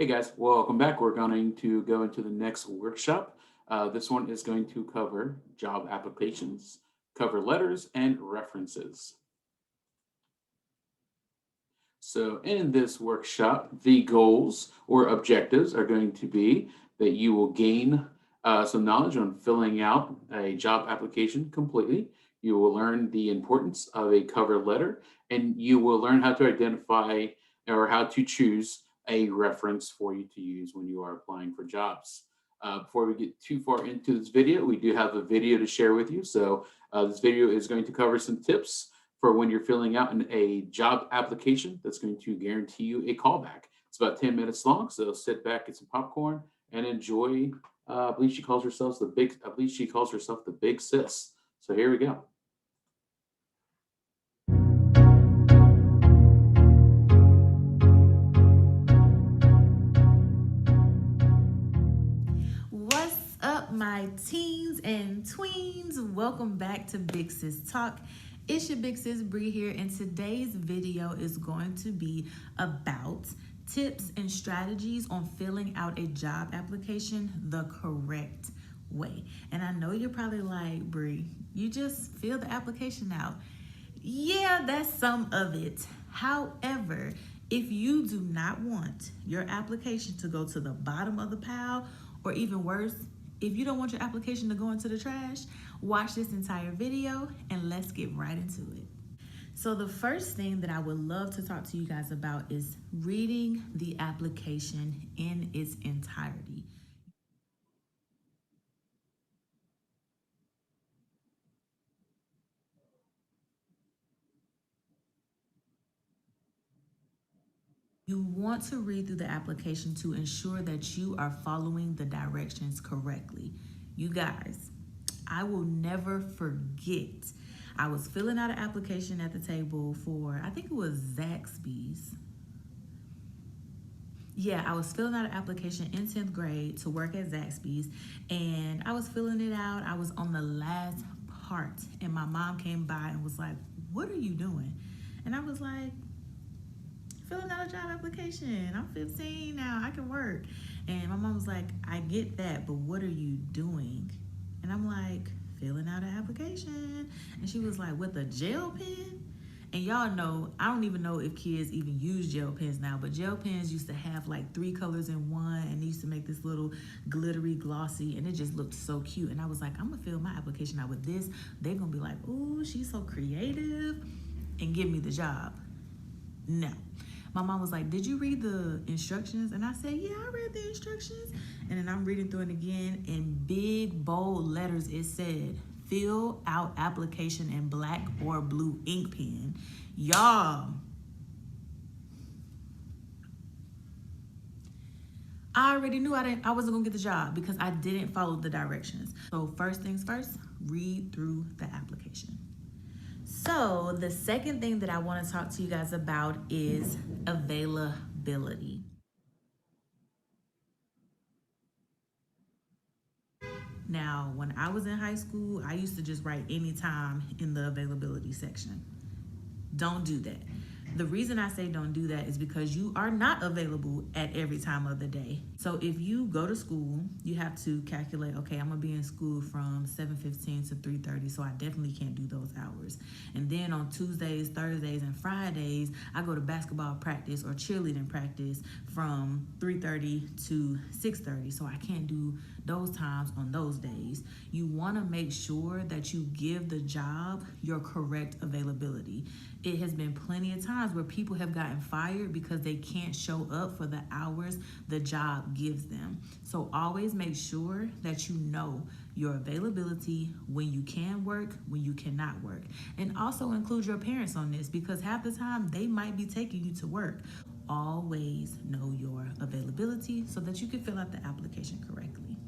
Hey guys, welcome back. We're going to go into the next workshop. This one is going to cover job applications, cover letters, and references. So, in this workshop, the goals or objectives are going to be that you will gain some knowledge on filling out a job application completely. You will learn the importance of a cover letter, and you will learn how to identify or how to choose a reference for you to use when you are applying for jobs. Before we get too far into this video, we do have a video to share with you. So, this video is going to cover some tips for when you're filling out a job application that's going to guarantee you a callback. It's about 10 minutes long, so sit back, get some popcorn, and enjoy. I believe she calls herself the big sis. So here we go. What's up, my teens and tweens? Welcome back to Big Sis Talk. It's your Big Sis Bree here, and today's video is going to be about tips and strategies on filling out a job application the correct way. And I know you're probably like, Bree, you just fill the application out. Yeah, that's some of it. However, if you do not want your application to go to the bottom of the pile, or even worse, if you don't want your application to go into the trash, watch this entire video and let's get right into it. So the first thing that I would love to talk to you guys about is reading the application in its entirety. You want to read through the application to ensure that you are following the directions correctly. You guys, I will never forget. I was filling out an application at the table for, I think it was Zaxby's. Yeah, I was filling out an application in 10th grade to work at Zaxby's, and I was filling it out. I was on the last part, and my mom came by and was like, "What are you doing?" And I was like, filling out a job application. I'm 15 now. I can work. And my mom was like, I get that, but what are you doing? And I'm like, filling out an application. And she was like, with a gel pen? And y'all know, I don't even know if kids even use gel pens now, but gel pens used to have like 3 colors in one, and they used to make this little glittery, glossy, and it just looked so cute. And I was like, I'm gonna fill my application out with this. They're gonna be like, ooh, she's so creative, and give me the job. No. My mom was like, did you read the instructions? And I said, yeah, I read the instructions. And then I'm reading through it again. In big, bold letters, it said, fill out application in black or blue ink pen. Y'all, I already knew I wasn't gonna get the job because I didn't follow the directions. So first things first, read through the application. So the second thing that I want to talk to you guys about is availability. Now, when I was in high school, I used to just write anytime in the availability section. Don't do that. The reason I say don't do that is because you are not available at every time of the day. So if you go to school, you have to calculate, okay, I'm gonna be in school from 7:15 to 3:30, so I definitely can't do those hours. And then on Tuesdays, Thursdays, and Fridays, I go to basketball practice or cheerleading practice from 3:30 to 6:30, so I can't do those times on those days. You wanna make sure that you give the job your correct availability. It has been plenty of times where people have gotten fired because they can't show up for the hours the job gives them. So always make sure that you know your availability, when you can work, when you cannot work. And also include your parents on this because half the time they might be taking you to work. Always know your availability so that you can fill out the application correctly.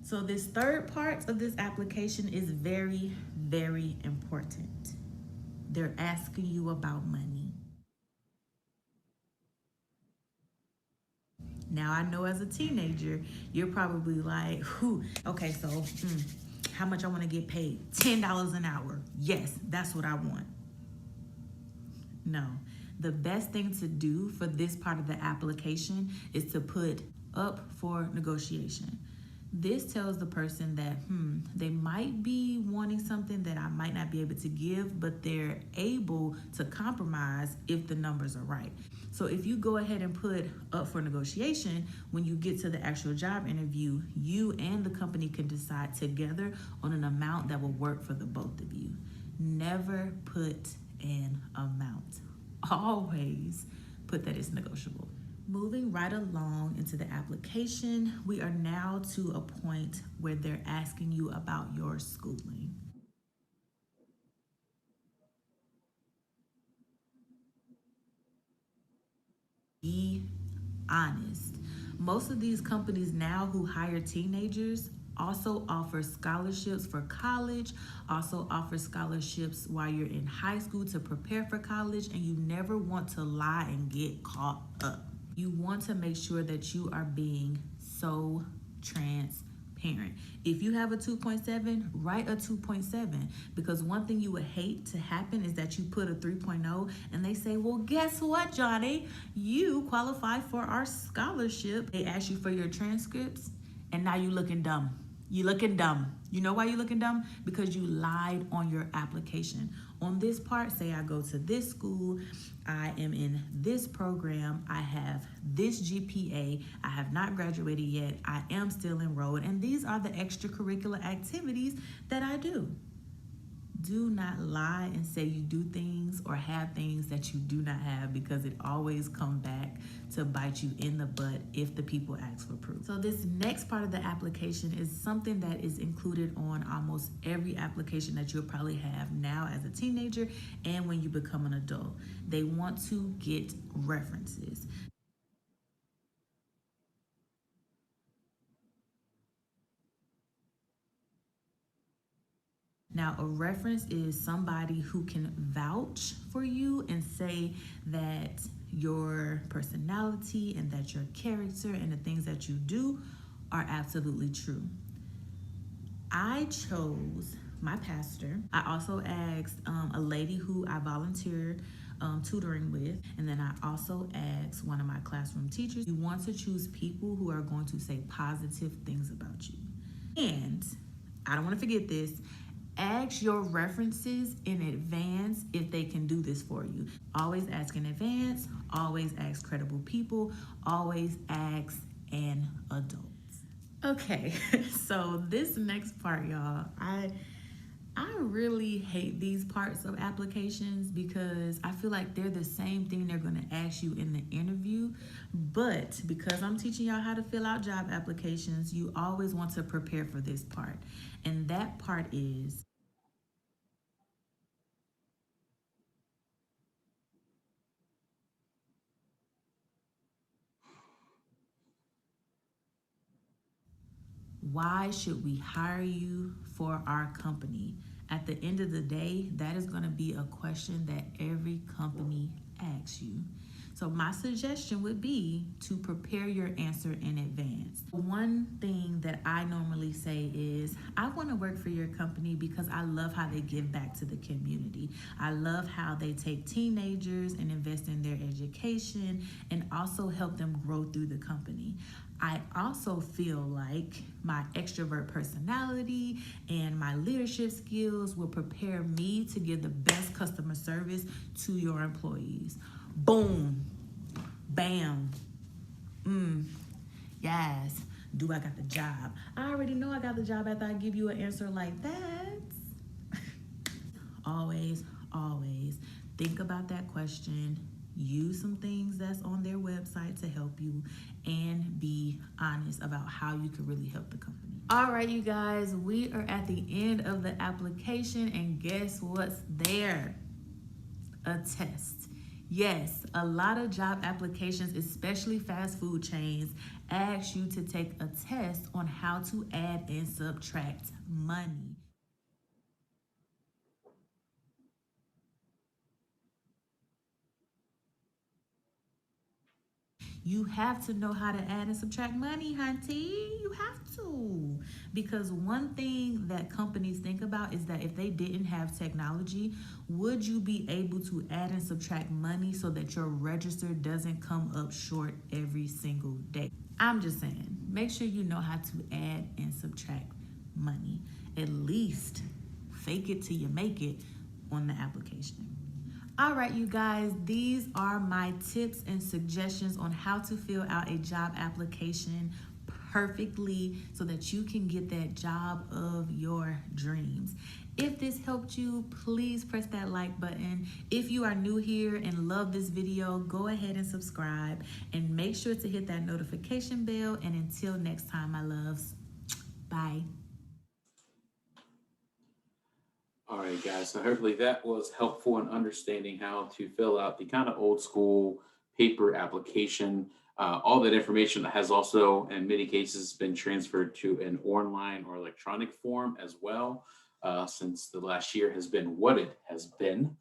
So this third part of this application is very, very important. They're asking you about money. Now, I know as a teenager, you're probably like, whew, okay, so how much I want to get paid? $10 an hour. Yes, that's what I want. No, The best thing to do for this part of the application is to put up for negotiation. This tells the person that, they might be wanting something that I might not be able to give, but they're able to compromise if the numbers are right. So if you go ahead and put up for negotiation, when you get to the actual job interview, you and the company can decide together on an amount that will work for the both of you. Never put an amount. Always put that it's negotiable. Moving right along into the application, we are now to a point where they're asking you about your schooling. Be honest. Most of these companies now who hire teenagers also offer scholarships for college, also offer scholarships while you're in high school to prepare for college, and you never want to lie and get caught up. You want to make sure that you are being so transparent. If you have a 2.7, write a 2.7, because one thing you would hate to happen is that you put a 3.0 and they say, well, guess what, Johnny? You qualify for our scholarship. They ask you for your transcripts and now you looking dumb. You looking dumb. You know why you looking dumb? Because you lied on your application. On this part, say I go to this school, I am in this program, I have this GPA, I have not graduated yet, I am still enrolled, and these are the extracurricular activities that I do. Do not lie and say you do things or have things that you do not have, because it always comes back to bite you in the butt if the people ask for proof. So this next part of the application is something that is included on almost every application that you'll probably have now as a teenager and when you become an adult. They want to get references. Now, a reference is somebody who can vouch for you and say that your personality and that your character and the things that you do are absolutely true. I chose my pastor. I also asked a lady who I volunteered tutoring with, and then I also asked one of my classroom teachers. You want to choose people who are going to say positive things about you. And I don't want to forget this. Ask your references in advance if they can do this for you. Always ask in advance, always ask credible people, always ask an adult. Okay, so this next part, y'all, I really hate these parts of applications because I feel like they're the same thing they're going to ask you in the interview. But because I'm teaching y'all how to fill out job applications, you always want to prepare for this part. And that part is why should we hire you for our company? At the end of the day, that is going to be a question that every company asks you. So my suggestion would be to prepare your answer in advance. One thing that I normally say is, I want to work for your company because I love how they give back to the community. I love how they take teenagers and invest in their education and also help them grow through the company. I also feel like my extrovert personality and my leadership skills will prepare me to give the best customer service to your employees. Boom, bam, yes. Do I got the job? I already know I got the job after I give you an answer like that. Always think about that question. Use some things that's on their website to help you, and be honest about how you can really help the company. All right, you guys, we are at the end of the application, and guess what's there? A test. Yes, a lot of job applications, especially fast food chains, ask you to take a test on how to add and subtract money. You have to know how to add and subtract money, hunty. You have to. Because one thing that companies think about is that if they didn't have technology, would you be able to add and subtract money so that your register doesn't come up short every single day? I'm just saying, make sure you know how to add and subtract money. At least fake it till you make it on the application. All right, you guys, these are my tips and suggestions on how to fill out a job application perfectly so that you can get that job of your dreams. If this helped you, please press that like button. If you are new here and love this video, go ahead and subscribe and make sure to hit that notification bell. And until next time, my loves, bye. All right, guys. So hopefully that was helpful in understanding how to fill out the kind of old school paper application. All that information has also, in many cases, been transferred to an online or electronic form as well, since the last year has been what it has been.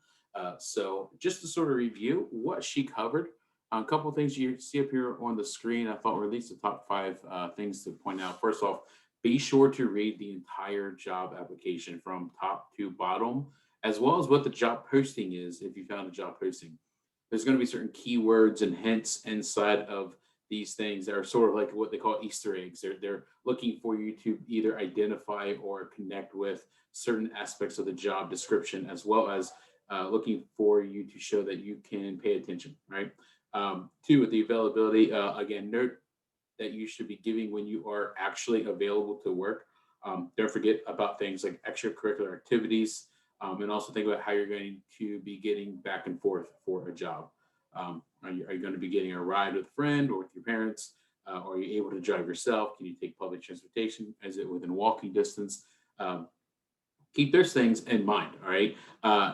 So just to sort of review what she covered, a couple of things you see up here on the screen, I thought were at least the top five things to point out. First off, be sure to read the entire job application from top to bottom, as well as what the job posting is if you found a job posting. There's going to be certain keywords and hints inside of these things that are sort of like what they call Easter eggs. They're looking for you to either identify or connect with certain aspects of the job description, as well as looking for you to show that you can pay attention, right? Two, with the availability, again, note that you should be giving when you are actually available to work. Don't forget about things like extracurricular activities, and also think about how you're going to be getting back and forth for a job. Are you going to be getting a ride with a friend or with your parents? Are you able to drive yourself? Can you take public transportation? Is it within walking distance? Um, Keep those things in mind. All right.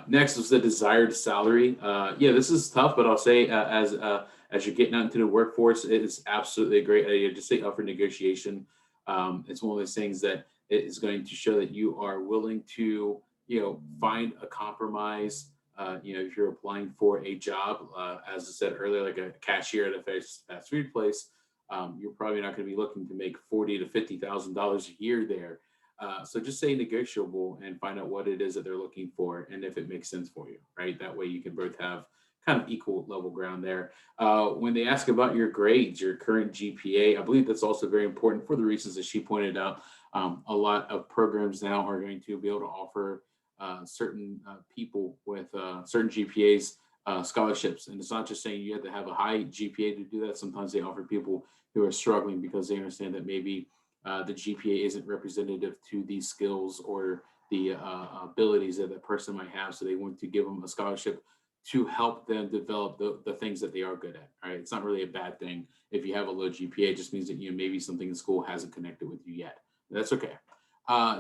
Next is the desired salary. Yeah, this is tough, but I'll say as you're getting out into the workforce, it is absolutely a great idea to stay up for negotiation. It's one of those things that it is going to show that you are willing to, find a compromise. If you're applying for a job, as I said earlier, like a cashier at a fast food place, you're probably not going to be looking to make $40,000 to $50,000 a year there. So just say negotiable and find out what it is that they're looking for and if it makes sense for you, right? That way you can both have kind of equal level ground there. When they ask about your grades, your current GPA, I believe that's also very important for the reasons that she pointed out. A lot of programs now are going to be able to offer certain people with certain GPAs scholarships. And it's not just saying you have to have a high GPA to do that. Sometimes they offer people who are struggling because they understand that maybe the GPA isn't representative to the skills or the abilities that that person might have. So they want to give them a scholarship to help them develop the things that they are good at. Right? It's not really a bad thing if you have a low GPA. It just means that maybe something in school hasn't connected with you yet. That's okay.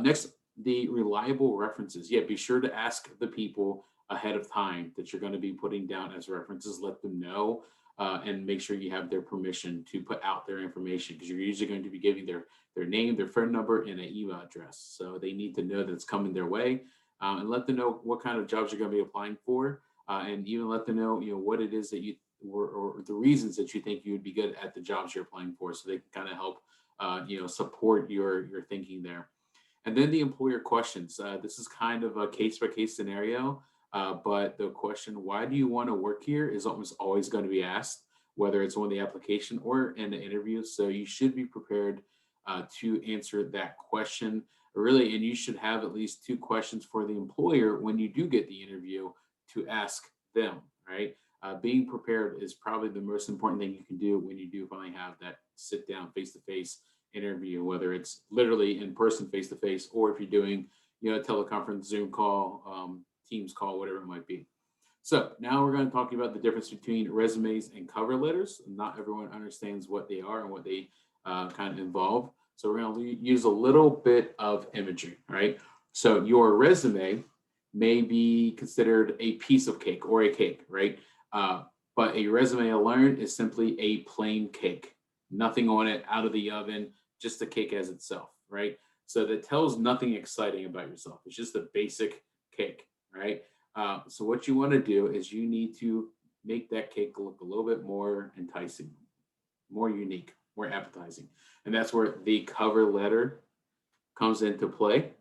Next, the reliable references. Yeah, be sure to ask the people ahead of time that you're going to be putting down as references. Let them know and make sure you have their permission to put out their information because you're usually going to be giving their name, their phone number, and an email address. So they need to know that it's coming their way, and let them know what kind of jobs you're going to be applying for, and even let them know, what it is that you or the reasons that you think you would be good at the jobs you're applying for, so they can kind of help, support your thinking there. And then the employer questions. This is kind of a case by case scenario, but the question, why do you want to work here, is almost always going to be asked, whether it's on the application or in the interview. So you should be prepared to answer that question, really. And you should have at least two questions for the employer when you do get the interview to ask them, right? Being prepared is probably the most important thing you can do when you do finally have that sit down face to face interview, whether it's literally in person face to face, or if you're doing, a teleconference, Zoom call, Teams call, whatever it might be. So now we're going to talk about the difference between resumes and cover letters. Not everyone understands what they are and what they kind of involve. So we're going to use a little bit of imagery, right? So your resume may be considered a piece of cake or a cake, right? But a resume alone is simply a plain cake, nothing on it, out of the oven, just a cake as itself, right? So that tells nothing exciting about yourself. It's just a basic cake, right? So what you want to do is you need to make that cake look a little bit more enticing. more unique, more appetizing. And that's where the cover letter comes into play.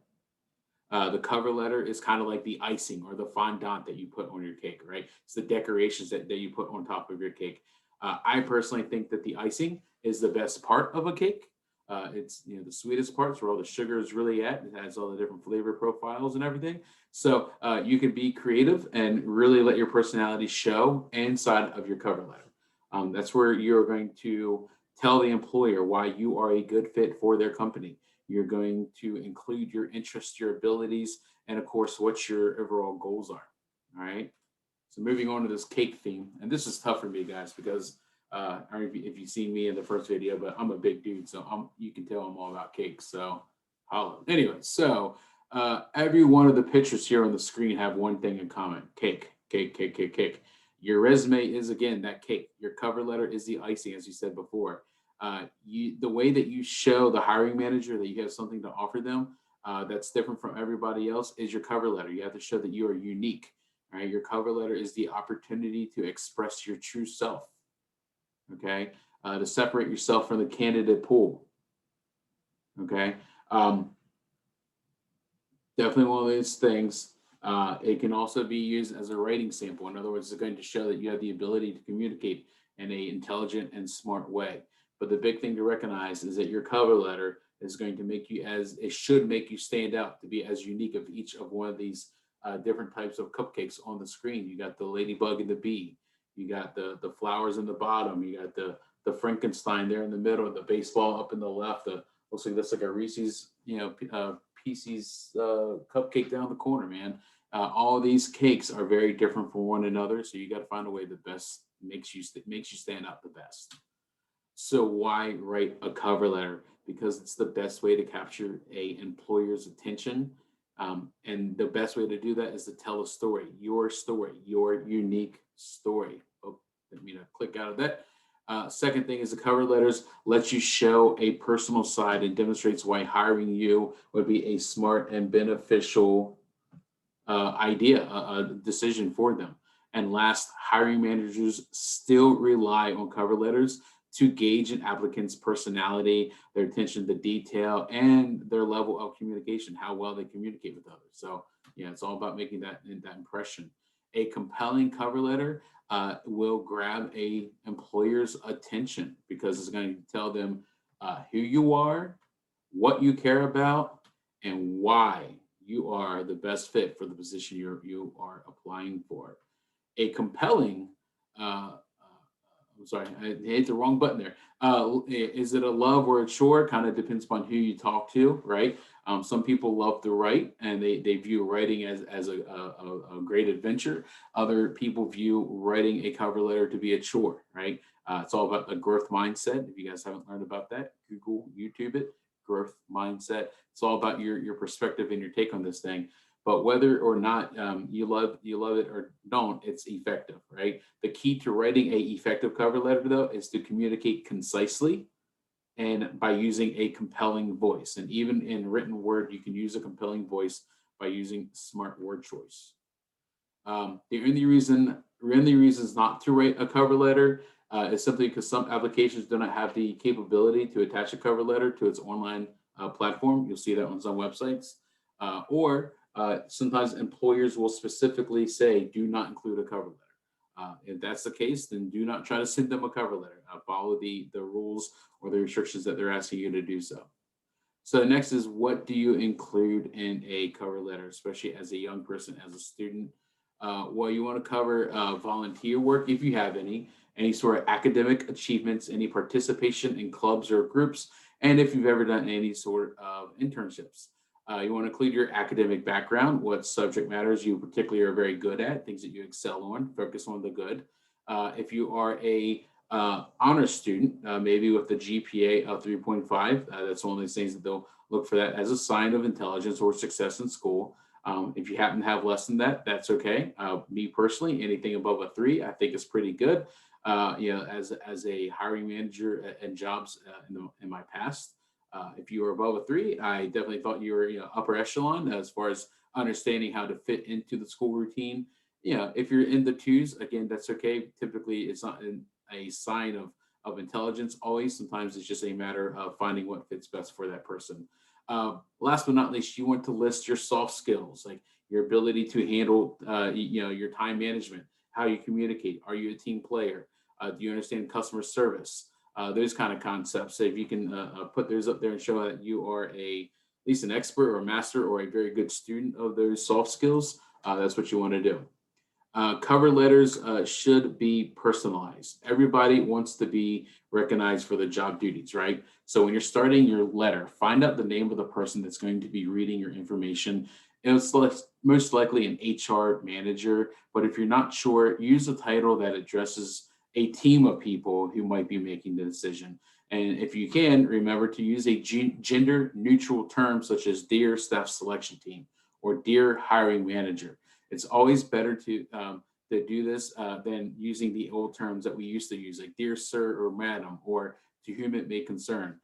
The cover letter is kind of like the icing or the fondant that you put on your cake, right? It's the decorations that you put on top of your cake. I personally think that the icing is the best part of a cake. It's the sweetest parts where all the sugar is really at. It has all the different flavor profiles and everything. So you can be creative and really let your personality show inside of your cover letter. That's where you're going to tell the employer why you are a good fit for their company. You're going to include your interests, your abilities, and of course, what your overall goals are. All right. So moving on to this cake theme, and this is tough for me, guys, because I don't know if you've seen me in the first video, but I'm a big dude, so you can tell I'm all about cakes. So, holla. Anyway, so every one of the pictures here on the screen have one thing in common: cake, cake, cake, cake, cake. Your resume is again that cake. Your cover letter is the icing, as you said before. The way that you show the hiring manager that you have something to offer them that's different from everybody else is your cover letter. You have to show that you are unique. All right, your cover letter is the opportunity to express your true self. Okay, to separate yourself from the candidate pool. Okay, um, definitely one of those things. It can also be used as a writing sample. In other words, it's going to show that you have the ability to communicate in an intelligent and smart way. But the big thing to recognize is that your cover letter is going to make you as it should make you stand out to be as unique of each of one of these different types of cupcakes on the screen. You got the ladybug and the bee. You got the flowers in the bottom. You got the Frankenstein there in the middle. The baseball up in the left. The looks like that's like a Reese's Pieces cupcake down the corner, man. All these cakes are very different from one another, so you got to find a way that best makes you stand out the best. So why write a cover letter? Because it's the best way to capture a employer's attention, and the best way to do that is to tell a story, your unique story. Oh, didn't mean to click out of that. Second thing is the cover letters lets you show a personal side and demonstrates why hiring you would be a smart and beneficial idea, a decision for them. And last, hiring managers still rely on cover letters to gauge an applicant's personality, their attention to detail, and their level of communication, how well they communicate with others. So, yeah, it's all about making that impression. A compelling cover letter will grab a employer's attention because it's going to tell them who you are, what you care about, and why you are the best fit for the position you are applying for. A compelling I'm sorry, I hit the wrong button there. Is it a love or a chore? Kind of depends upon who you talk to, right? Some people love to write and they view writing as a great adventure. Other people view writing a cover letter to be a chore, right? It's all about the growth mindset. If you guys haven't learned about that, Google, YouTube it, growth mindset. It's all about your perspective and your take on this thing. But whether or not you love it or don't, it's effective, right? The key to writing a effective cover letter, though, is to communicate concisely and by using a compelling voice. And even in written word, you can use a compelling voice by using smart word choice. The only reasons not to write a cover letter is simply because some applications do not have the capability to attach a cover letter to its online platform. You'll see that on some websites. Or sometimes employers will specifically say, do not include a cover letter. If that's the case, then do not try to send them a cover letter. Follow the rules or the restrictions that they're asking you to do so. So next is, what do you include in a cover letter, especially as a young person, as a student? Well, you want to cover volunteer work if you have any sort of academic achievements, any participation in clubs or groups, and if you've ever done any sort of internships. You want to include your academic background, what subject matters you particularly are very good at, things that you excel on, focus on the good. If you are a honor student, maybe with the GPA of 3.5, that's one of those things that they'll look for that as a sign of intelligence or success in school. If you happen to have less than that, that's okay. Me personally, anything above a 3, I think is pretty good. As a hiring manager and jobs in my past, if you were above a 3, I definitely thought you were upper echelon as far as understanding how to fit into the school routine. If you're in the 2s, again, that's okay. Typically, it's not a sign of intelligence always. Sometimes it's just a matter of finding what fits best for that person. Last but not least, you want to list your soft skills, like your ability to handle, your time management, how you communicate. Are you a team player? Do you understand customer service? Those kind of concepts. So if you can put those up there and show that you are at least an expert or a master or a very good student of those soft skills, that's what you want to do. Cover letters should be personalized. Everybody wants to be recognized for the job duties, right? So when you're starting your letter, find out the name of the person that's going to be reading your information. It's most likely an HR manager, but if you're not sure, use a title that addresses a team of people who might be making the decision. And if you can, remember to use a gender neutral term such as Dear Staff Selection Team or Dear Hiring Manager. It's always better to do this than using the old terms that we used to use, like dear sir or madam, or to whom it may concern.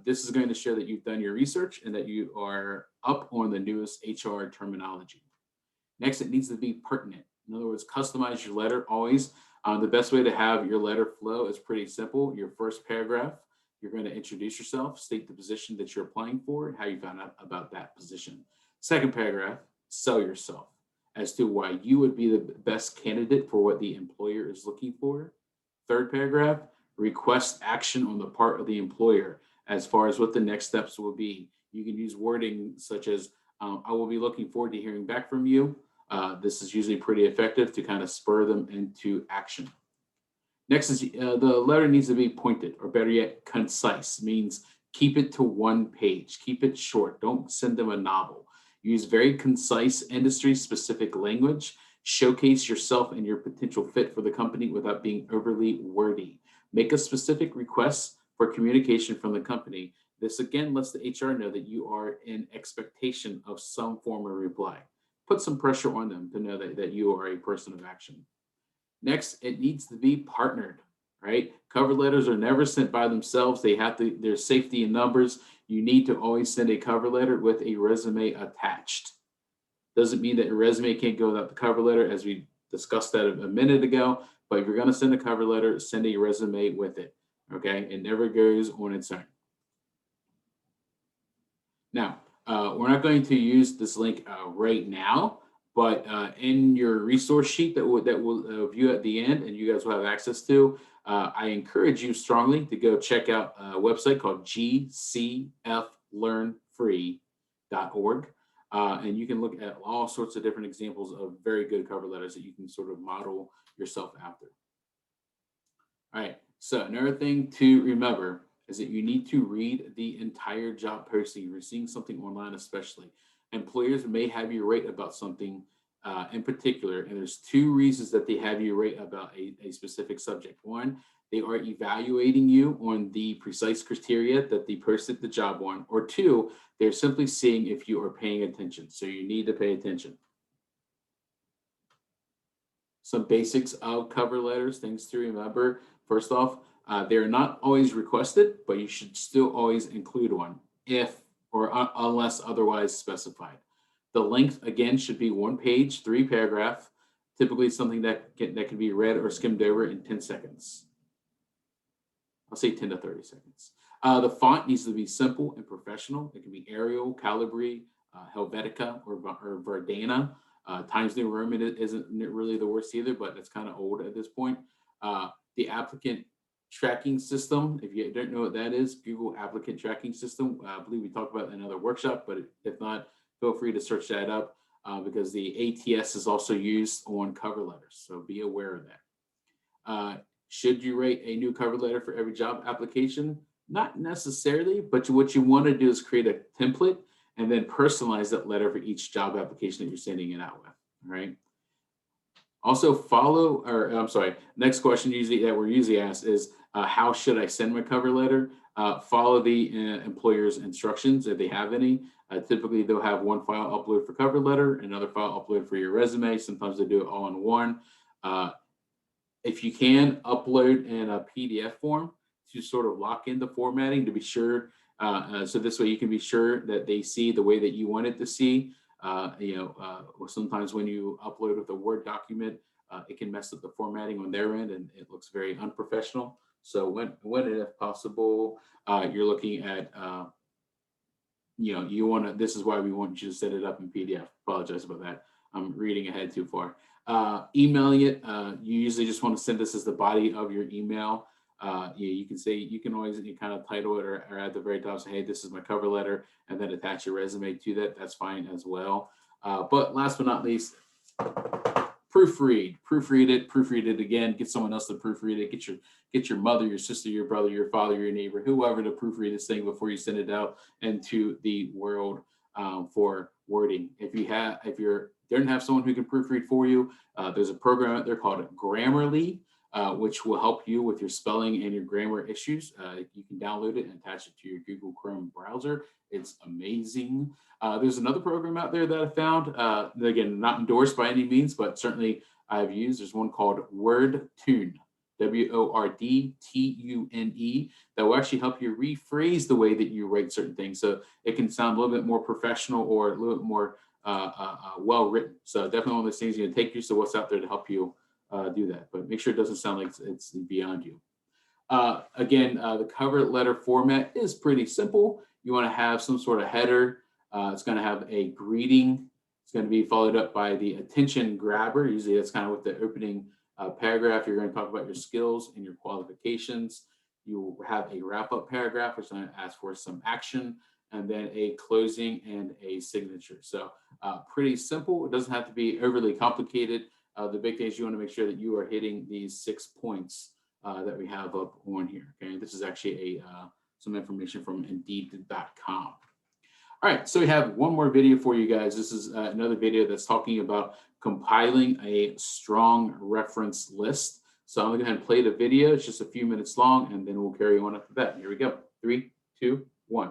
This is going to show that you've done your research and that you are up on the newest HR terminology. Next, it needs to be pertinent. In other words, customize your letter always. The best way to have your letter flow is pretty simple. Your first paragraph, you're going to introduce yourself, state the position that you're applying for, and how you found out about that position. Second paragraph, sell yourself as to why you would be the best candidate for what the employer is looking for. Third paragraph, request action on the part of the employer as far as what the next steps will be. You can use wording such as, I will be looking forward to hearing back from you. This is usually pretty effective to kind of spur them into action. Next is the letter needs to be pointed, or better yet, concise, means keep it to one page, keep it short. Don't send them a novel. Use very concise industry-specific language. Showcase yourself and your potential fit for the company without being overly wordy. Make a specific request for communication from the company. This again lets the HR know that you are in expectation of some form of reply. Put some pressure on them to know that you are a person of action. Next, it needs to be partnered, right? Cover letters are never sent by themselves. There's safety in numbers. You need to always send a cover letter with a resume attached. Doesn't mean that your resume can't go without the cover letter, as we discussed that a minute ago. But if you're going to send a cover letter, send a resume with it. Okay, it never goes on its own. Now, we're not going to use this link right now, but in your resource sheet that will view at the end, and you guys will have access to, I encourage you strongly to go check out a website called gcflearnfree.org. And you can look at all sorts of different examples of very good cover letters that you can sort of model yourself after. All right, so another thing to remember is that you need to read the entire job posting. If you're seeing something online, especially, employers may have you write about something in particular, and there's two reasons that they have you write about a specific subject. One, they are evaluating you on the precise criteria that they posted the job on, or two, they're simply seeing if you are paying attention. So you need to pay attention. Some basics of cover letters, things to remember. First off, they're not always requested, but you should still always include one if or unless otherwise specified. The length, again, should be 1 page, 3 paragraph, typically something that can be read or skimmed over in 10 seconds. I'll say 10 to 30 seconds. The font needs to be simple and professional. It can be Arial, Calibri, Helvetica, or Verdana. Times New Roman isn't really the worst either, but it's kind of old at this point. The applicant tracking system, if you don't know what that is, Google applicant tracking system. I believe we talked about it in another workshop, but if not, feel free to search that up because the ATS is also used on cover letters. So be aware of that. Should you write a new cover letter for every job application? Not necessarily, but what you want to do is create a template and then personalize that letter for each job application that you're sending it out with, all right? Also next question that we're usually asked is, how should I send my cover letter? Follow the employer's instructions if they have any. Typically, they'll have one file upload for cover letter, another file upload for your resume. Sometimes they do it all in one. If you can, upload in a PDF form to sort of lock in the formatting to be sure. So this way you can be sure that they see the way that you want it to see. Sometimes when you upload with a Word document, it can mess up the formatting on their end and it looks very unprofessional. So when and if possible, you're looking at, you want to, this is why we want you to set it up in PDF. Apologize about that. I'm reading ahead too far. Emailing it, you usually just want to send this as the body of your email. You can say, you can always kind of title it or at the very top say, hey, this is my cover letter, and then attach your resume to that. That's fine as well. But last but not least, proofread it again, get someone else to proofread it, get your mother, your sister, your brother, your father, your neighbor, whoever to proofread this thing before you send it out into the world for wording. If you don't have someone who can proofread for you, there's a program out there called Grammarly, which will help you with your spelling and your grammar issues. You can download it and attach it to your Google Chrome browser. It's amazing. There's another program out there that I found, again, not endorsed by any means, but certainly I've used. There's one called WordTune, WORDTUNE, that will actually help you rephrase the way that you write certain things. So it can sound a little bit more professional or a little bit more well written. So definitely one of those things, take use of what's out there to help you do that, but make sure it doesn't sound like it's beyond you. Again, the cover letter format is pretty simple. You want to have some sort of header. It's going to have a greeting. It's going to be followed up by the attention grabber. Usually that's kind of with the opening paragraph. You're going to talk about your skills and your qualifications. You will have a wrap-up paragraph, which is going to ask for some action, and then a closing and a signature. So pretty simple. It doesn't have to be overly complicated. The big thing is you want to make sure that you are hitting these 6 points that we have up on here. Okay, this is actually some information from Indeed.com. All right, so we have one more video for you guys. This is another video that's talking about compiling a strong reference list. So I'm going to go ahead and play the video. It's just a few minutes long, and then we'll carry on after that. Here we go. 3, 2, 1.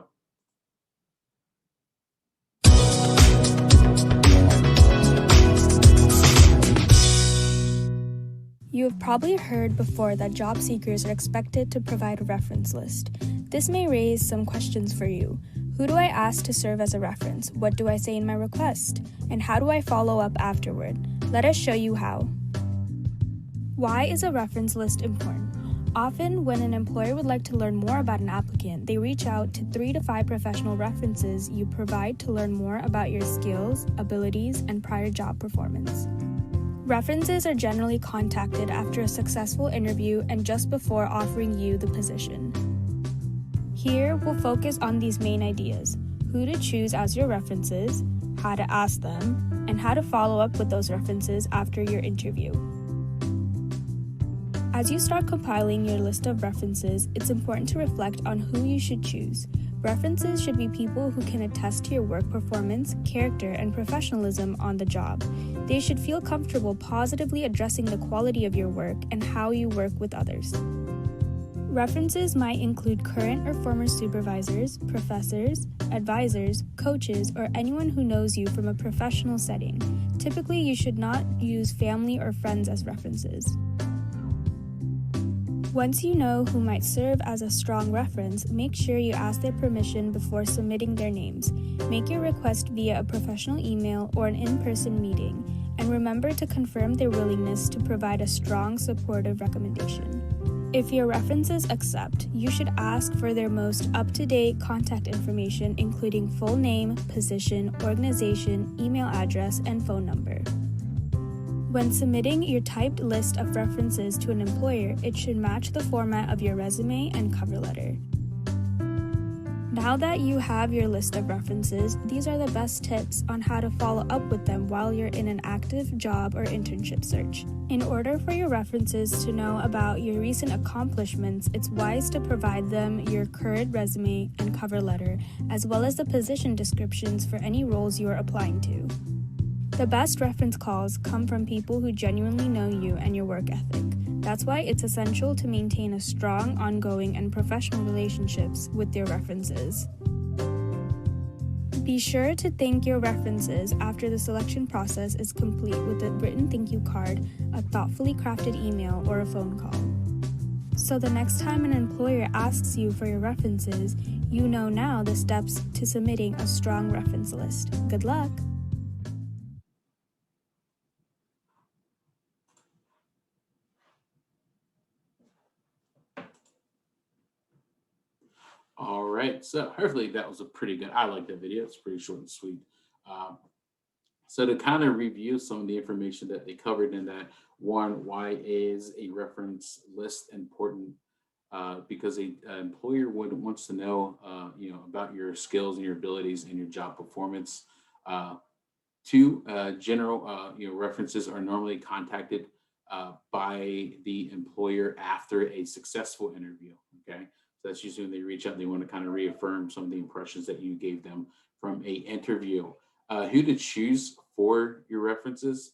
You have probably heard before that job seekers are expected to provide a reference list. This may raise some questions for you. Who do I ask to serve as a reference? What do I say in my request? And how do I follow up afterward? Let us show you how. Why is a reference list important? Often, when an employer would like to learn more about an applicant, they reach out to 3 to 5 professional references you provide to learn more about your skills, abilities, and prior job performance. References are generally contacted after a successful interview and just before offering you the position. Here, we'll focus on these main ideas: who to choose as your references, how to ask them, and how to follow up with those references after your interview. As you start compiling your list of references, it's important to reflect on who you should choose. References should be people who can attest to your work performance, character, and professionalism on the job. They should feel comfortable positively addressing the quality of your work and how you work with others. References might include current or former supervisors, professors, advisors, coaches, or anyone who knows you from a professional setting. Typically, you should not use family or friends as references. Once you know who might serve as a strong reference, make sure you ask their permission before submitting their names. Make your request via a professional email or an in-person meeting, and remember to confirm their willingness to provide a strong, supportive recommendation. If your references accept, you should ask for their most up-to-date contact information, including full name, position, organization, email address, and phone number. When submitting your typed list of references to an employer, it should match the format of your resume and cover letter. Now that you have your list of references, these are the best tips on how to follow up with them while you're in an active job or internship search. In order for your references to know about your recent accomplishments, it's wise to provide them your current resume and cover letter, as well as the position descriptions for any roles you are applying to. The best reference calls come from people who genuinely know you and your work ethic. That's why it's essential to maintain a strong, ongoing, and professional relationships with your references. Be sure to thank your references after the selection process is complete with a written thank you card, a thoughtfully crafted email, or a phone call. So the next time an employer asks you for your references, you know now the steps to submitting a strong reference list. Good luck! All right. So hopefully that was a pretty good. I like that video. It's pretty short and sweet. Um, so to kind of review some of the information that they covered in that one, why is a reference list important? Because a employer would wants to know, about your skills and your abilities and your job performance. Uh, Two, general, references are normally contacted by the employer after a successful interview. Okay, so that's usually when they reach out. They want to kind of reaffirm some of the impressions that you gave them from a interview. Who to choose for your references?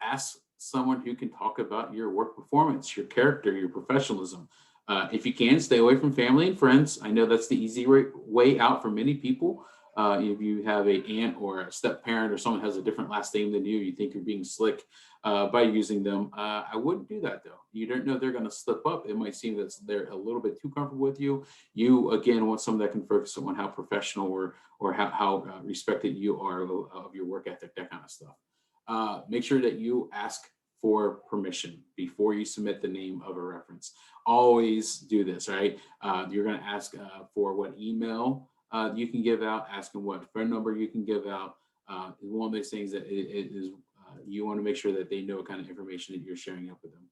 Ask someone who can talk about your work performance, your character, your professionalism. If you can, stay away from family and friends. I know that's the easy way out for many people. If you have a aunt or a step parent or someone has a different last name than you think you're being slick by using them. I wouldn't do that though. You don't know they're going to slip up. It might seem that they're a little bit too comfortable with you. You again want someone that can focus on how professional or how respected you are of your work ethic, that kind of stuff. Make sure that you ask for permission before you submit the name of a reference. Always do this, right? You're going to ask for what email you can give out, asking what phone number you can give out. Is one of those things that it is you want to make sure that they know what kind of information that you're sharing up with them.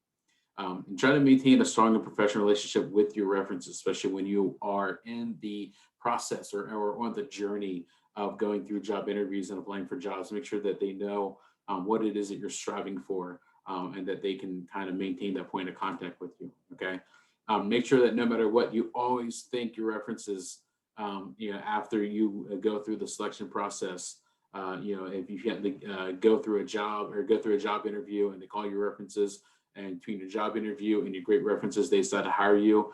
And try to maintain a strong and professional relationship with your references, especially when you are in the process or on the journey of going through job interviews and applying for jobs. Make sure that they know what it is that you're striving for, and that they can kind of maintain that point of contact with you. Okay. Make sure that no matter what, you always thank your references. After you go through the selection process, if you have to go through a job or go through a job interview and they call your references, and between your job interview and your great references, they decide to hire you.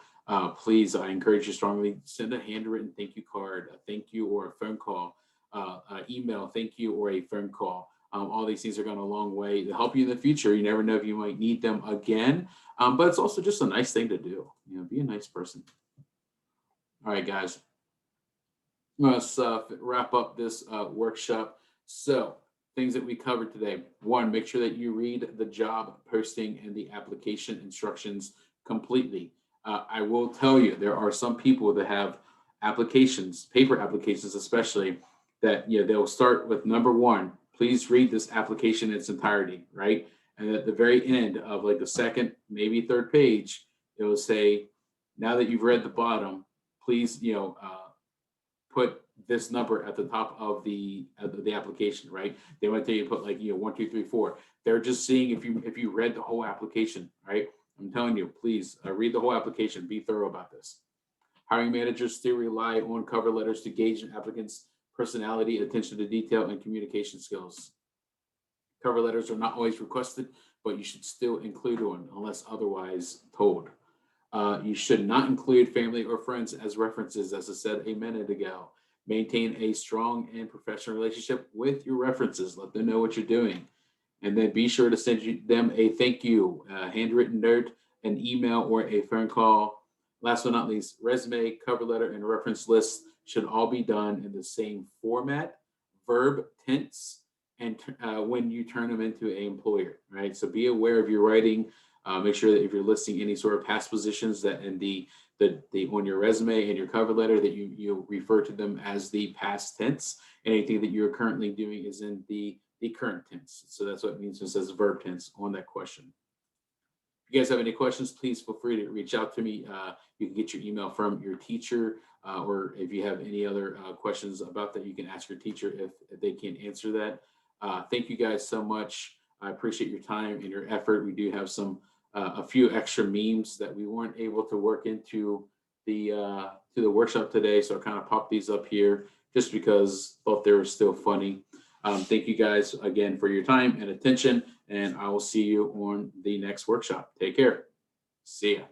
Please, I encourage you strongly, send a handwritten thank you card, a thank you or a phone call, email thank you or a phone call. All these things are going a long way to help you in the future. You never know if you might need them again, but it's also just a nice thing to do. Be a nice person. All right, guys. Let's wrap up this workshop. So, things that we covered today. One, make sure that you read the job posting and the application instructions completely. I will tell you, there are some people that have applications, paper applications especially, that they'll start with number one, please read this application in its entirety, right? And at the very end of like the second, maybe third page, it will say, now that you've read the bottom, please, put this number at the top of the application, right? They might tell you to put like 1, 2, 3, 4. They're just seeing if you read the whole application, right? I'm telling you, please read the whole application. Be thorough about this. Hiring managers still rely on cover letters to gauge an applicant's personality, attention to detail, and communication skills. Cover letters are not always requested, but you should still include one unless otherwise told. You should not include family or friends as references, as I said a minute ago. Maintain a strong and professional relationship with your references. Let them know what you're doing. And then be sure to send them a thank you, a handwritten note, an email, or a phone call. Last but not least, resume, cover letter, and reference list should all be done in the same format, verb, tense, and when you turn them into an employer, right? So be aware of your writing. Make sure that if you're listing any sort of past positions, that in the on your resume and your cover letter, that you refer to them as the past tense. Anything that you're currently doing is in the current tense. So that's what it means when it says verb tense on that question. If you guys have any questions, please feel free to reach out to me. You can get your email from your teacher, or if you have any other questions about that, you can ask your teacher if they can't answer that. Thank you guys so much. I appreciate your time and your effort. We do have a few extra memes that we weren't able to work into the workshop today, so I kind of popped these up here just because I thought they were still funny. Thank you guys again for your time and attention, and I will see you on the next workshop. Take care. See ya.